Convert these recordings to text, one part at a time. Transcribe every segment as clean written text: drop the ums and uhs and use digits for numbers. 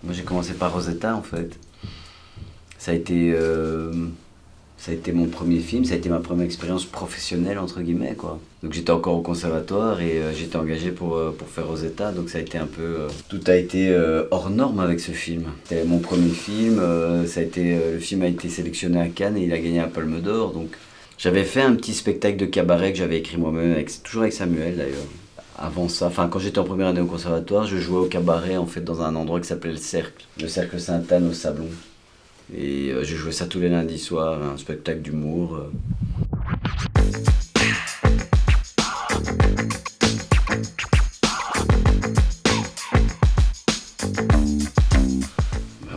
Moi j'ai commencé par Rosetta en fait. Ça a été, ça a été mon premier film, ça a été ma première expérience professionnelle entre guillemets quoi. Donc j'étais encore au conservatoire et j'étais engagé pour faire Rosetta, donc ça a été un peu... tout a été hors norme avec ce film. C'était mon premier film, le film a été sélectionné à Cannes et il a gagné un Palme d'Or, donc j'avais fait un petit spectacle de cabaret que j'avais écrit moi-même, toujours avec Samuel d'ailleurs. Avant ça, enfin quand j'étais en première année au conservatoire, je jouais au cabaret en fait dans un endroit qui s'appelait le Cercle Sainte-Anne au Sablon. Et je jouais ça tous les lundis soirs, un spectacle d'humour.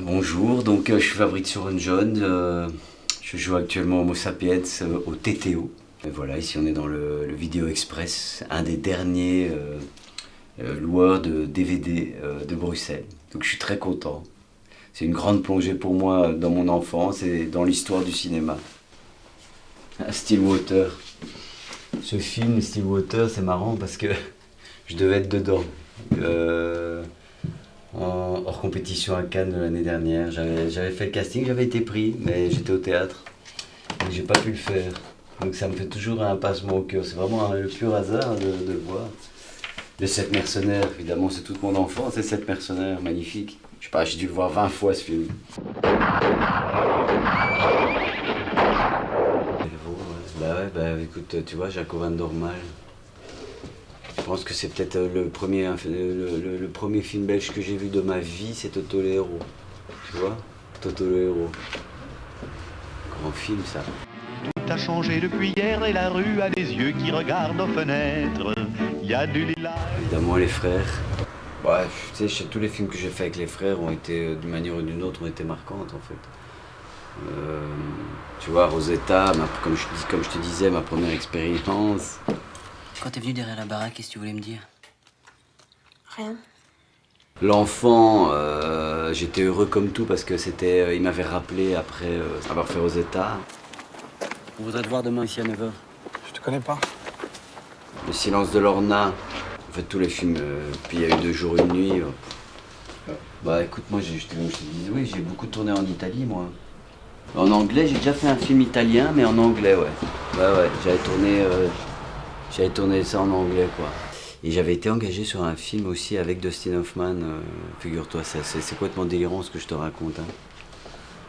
Bonjour, donc je suis Fabrice Sorenjon, je joue actuellement Homo Sapiens au TTO. Et voilà, ici on est dans le Vidéo Express, un des derniers loueurs de DVD de Bruxelles. Donc je suis très content. C'est une grande plongée pour moi dans mon enfance et dans l'histoire du cinéma. Stillwater. Ce film, Stillwater, c'est marrant parce que je devais être dedans. Hors compétition à Cannes l'année dernière. J'avais fait le casting, j'avais été pris, mais j'étais au théâtre. Et j'ai pas pu le faire. Donc ça me fait toujours un pincement au cœur. C'est vraiment le pur hasard de le voir. Les 7 mercenaires, évidemment, c'est toute mon enfance, ces 7 mercenaires, magnifique. Je sais pas, j'ai dû le voir 20 fois ce film. Bah écoute, tu vois, Jaco van Dormael. Je pense que c'est peut-être le premier film belge que j'ai vu de ma vie, c'est Toto le héros. Tu vois, Toto le héros. Grand film ça. Tout a changé depuis hier et la rue a des yeux qui regardent aux fenêtres. Il y a du lilas. Évidemment les frères. Ouais, tu sais, tous les films que j'ai fait avec les frères ont été, d'une manière ou d'une autre, ont été marquantes en fait. Tu vois, Rosetta, comme je te disais, ma première expérience. Quand t'es venu derrière la baraque, qu'est-ce que tu voulais me dire? Rien. L'enfant, j'étais heureux comme tout parce que il m'avait rappelé après avoir fait Rosetta. On voudrait te voir demain ici à 9h. Je te connais pas. Le silence de Lorna. En fait, tous les films. Puis il y a eu 2 jours, 1 nuit. Bah écoute, moi, je te disais, oui, j'ai beaucoup tourné en Italie, moi. En anglais, j'ai déjà fait un film italien, mais en anglais, ouais. Ouais, j'avais tourné ça en anglais, quoi. Et j'avais été engagé sur un film aussi avec Dustin Hoffman, figure-toi, c'est complètement délirant ce que je te raconte. Hein.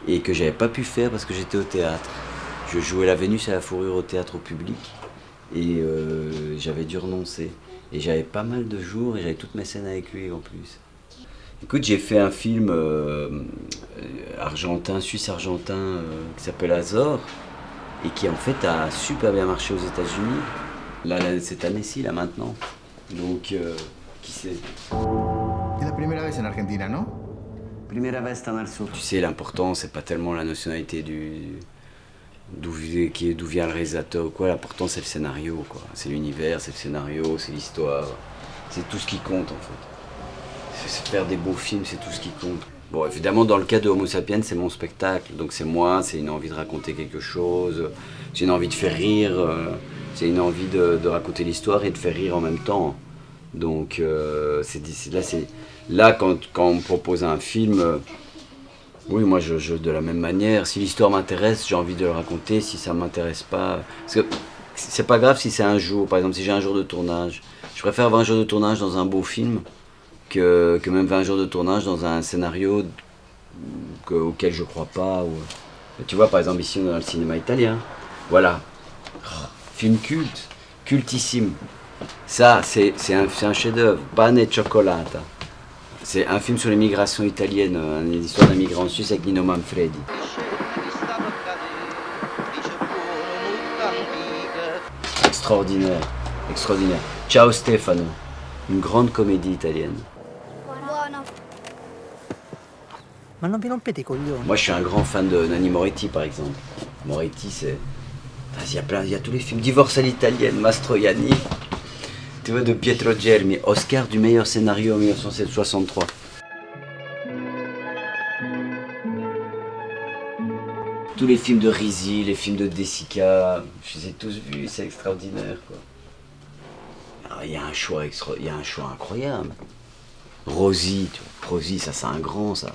Et que j'avais pas pu faire parce que j'étais au théâtre. Je jouais la Vénus à la fourrure au théâtre au public et j'avais dû renoncer. Et j'avais pas mal de jours et j'avais toutes mes scènes avec lui en plus. Écoute, j'ai fait un film suisse-argentin qui s'appelle Azor et qui en fait a super bien marché aux États-Unis. Là, cette année-ci, là maintenant. Donc, qui sait? Es la primera vez en Argentina, ¿no? Primera vez en el sur. Tu sais, l'important, c'est pas tellement la nationalité d'où vient le réalisateur ou quoi. L'important, c'est le scénario, quoi. C'est l'univers, c'est le scénario, c'est l'histoire. C'est tout ce qui compte, en fait. C'est faire des beaux films, c'est tout ce qui compte. Bon, évidemment, dans le cas de Homo Sapiens, c'est mon spectacle. Donc c'est moi, c'est une envie de raconter quelque chose. J'ai une envie de faire rire. C'est une envie de raconter l'histoire et de faire rire en même temps. Donc là, quand on me propose un film, oui, moi je de la même manière. Si l'histoire m'intéresse, j'ai envie de le raconter. Si ça m'intéresse pas, parce que c'est pas grave si c'est un jour. Par exemple, si j'ai un jour de tournage, je préfère 20 jours de tournage dans un beau film que même 20 jours de tournage dans un scénario auquel je crois pas. Tu vois, par exemple, ici on est dans le cinéma italien. Voilà. Film culte, cultissime. Ça, c'est un chef-d'œuvre. Pane e cioccolata. C'est un film sur l'immigration italienne, une histoire d'un migrant suisse avec Nino Manfredi. Extraordinaire, extraordinaire. Ciao Stefano, une grande comédie italienne. Buono. Ma non vi rompete i coglioni? Moi, je suis un grand fan de Nanni Moretti, par exemple. Moretti, c'est... Il y a tous les films. Divorce à l'italienne, Mastroianni. Tu vois, de Pietro Germi. Oscar du meilleur scénario en 1963. Tous les films de Risi, les films de De-Sica, je les ai tous vus, c'est extraordinaire, quoi. Alors, il y a un choix incroyable. Rosi, tu vois. Rosi, ça c'est un grand, ça.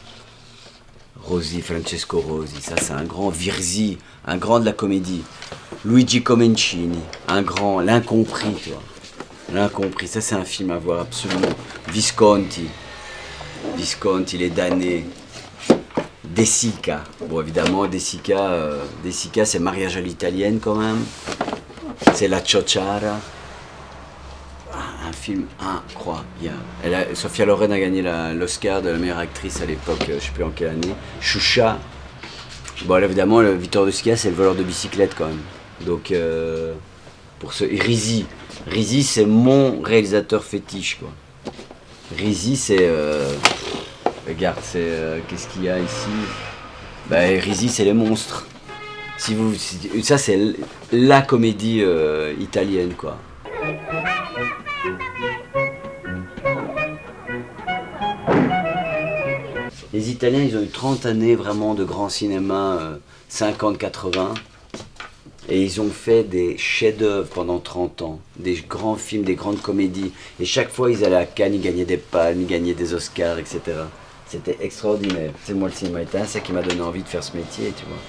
Rosi, Francesco Rosi, ça c'est un grand. Virzi, un grand de la comédie. Luigi Comencini, un grand, l'incompris, tu vois. L'incompris, ça c'est un film à voir absolument. Visconti, les damnés. De Sica, bon évidemment De Sica c'est mariage à l'italienne quand même. C'est La Ciociara. Un film incroyable. Sophia Loren a gagné l'Oscar de la meilleure actrice à l'époque, je sais plus en quelle année. Choucha. Bon là, évidemment, le Vittorio De Sica c'est le voleur de bicyclette quand même. Donc pour ce Risi c'est mon réalisateur fétiche quoi. Risi c'est regarde, qu'est-ce qu'il y a ici? Bah Risi c'est les monstres. Ça c'est la comédie italienne quoi. Les Italiens, ils ont eu 30 années vraiment de grand cinéma, 50-80. Et ils ont fait des chefs-d'œuvre pendant 30 ans. Des grands films, des grandes comédies. Et chaque fois, ils allaient à Cannes, ils gagnaient des palmes, ils gagnaient des Oscars, etc. C'était extraordinaire. C'est moi, le cinéma italien, c'est ça qui m'a donné envie de faire ce métier, tu vois.